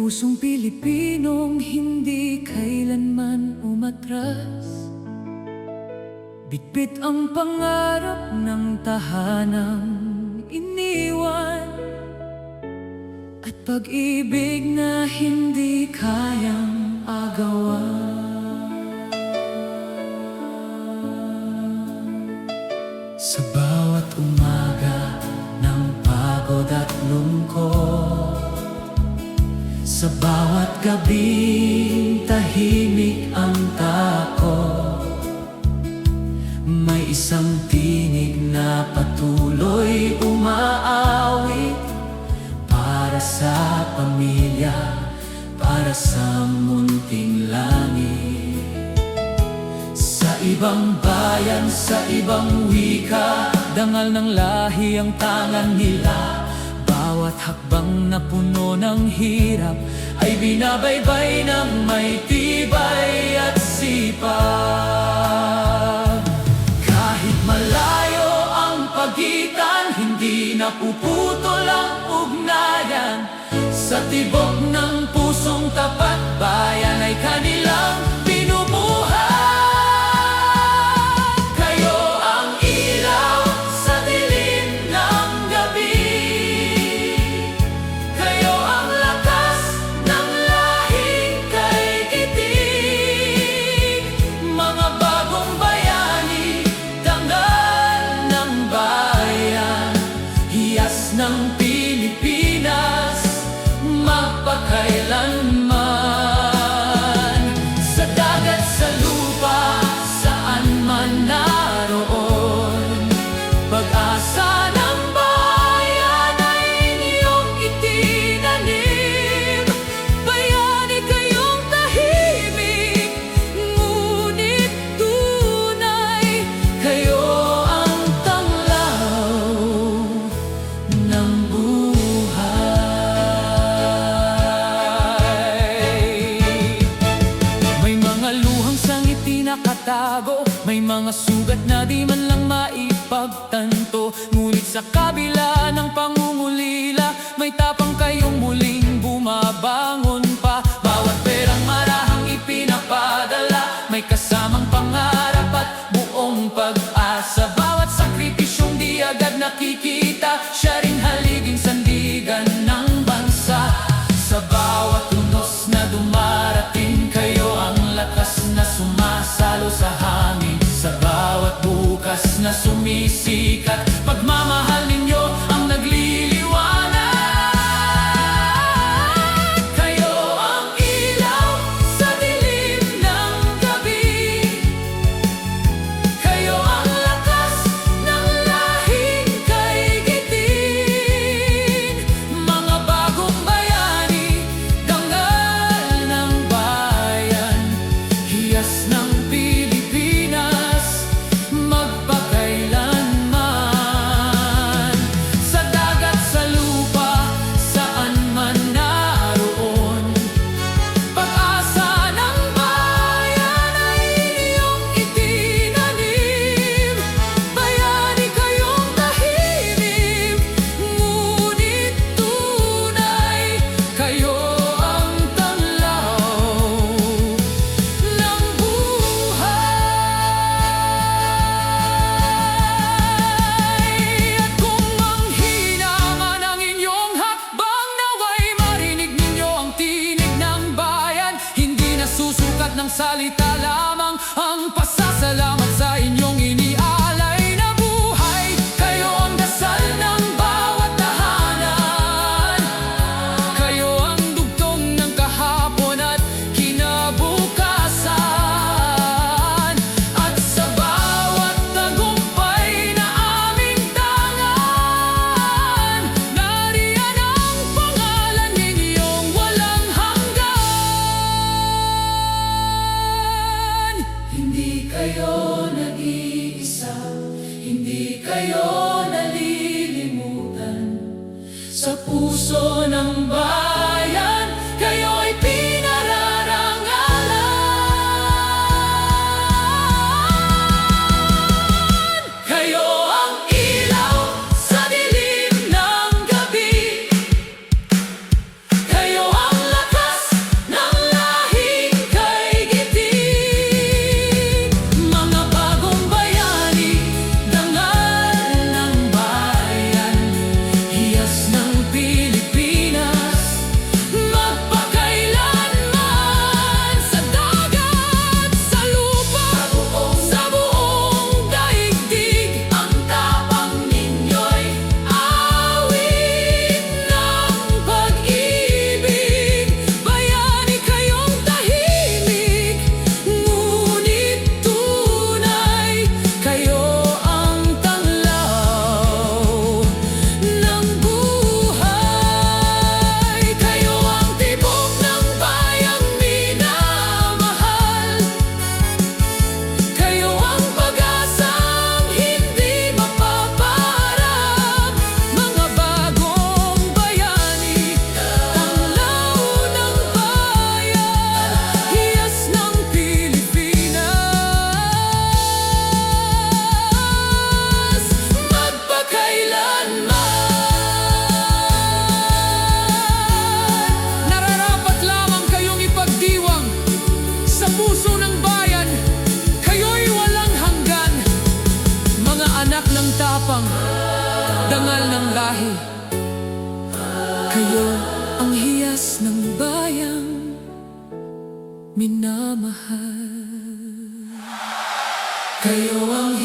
pusong Pilipinong hindi kailanman umatras. Bitbit ang pangarap ng tahanang iniwan, at pag-ibig na hindi kayang agawan. Sa bawat umaga ng pagod at lungkot, sa bawat gabing tahimik ang takot, may isang tinig na patuloy umaawit para sa pamilya, para sa munting langit. Sa ibang bayan, sa ibang wika, dangal ng lahi ang tangan nila. Bawat hakbang na puno ng hirap ay binabaybay ng may tibay at sipag. Kahit malayo ang pagitan, hindi napuputol ang ugnayan. Sa tibok ng pusong tapat, bayan ay kanilang binubuhay. Kayo ang ilaw sa dilim ng gabi, kayo ang lakas ng lahing kaigitig. Mga bagong bayani, dangal ng bayan, hiyas ng Pilipinas, magpakailanman. Sa dagat, sa lupa, saan man naroon, pag-asa ng bayan ay inyong itinanim. Bayani kayong tahimik, ngunit tunay, kayo ang tanglaw ng buhay. May mga luhang sa ngiti nakatago, may mga sugat na di man lang maipagtanto. Ngunit sa kabila ng pangungulila, may tapang kayong muling bumabangon pa. Bawat perang marahang ipinapadala, may kasamang pangarap at buong pag-asa. Bawat sakripisyong di agad nakikita, siya ring haliging sandigan ng bansa. Sa bawat unos na dumarating, kayo ang lakas na sumasalo sa hangin. Sa bawat bukas na sumisikat, pagmamahal ninyo ang nagliliwanag. Kayo ang ilaw sa dilim ng gabi, kayo ang lakas ng lahing kaigitig. Mga bagong bayani, dangal ng bayan, hiyas ng Pilipinas, magpakailanman. Sa dagat, sa lupa, saan man naroon, pag-asa ng bayan ay inyong itinanim. Bayani kayong tahimik, ngunit tunay, kayo ang tanglaw ng buhay. At kung manghina man ang inyong hakbang, naway marinig ninyo ang tinig ng bayan. Hindi nasusukat ng salita lamang ang pasasalamat sa inyong inialay na buhay. Kayo ang dasal ng bawat tahanan, kayo ang dugtong ng kahapon at kinabukasan. At sa bawat tagumpay na aming tangan, nariyan ang pangalan ninyong walang hanggan. Hindi minamahal. Kayo ang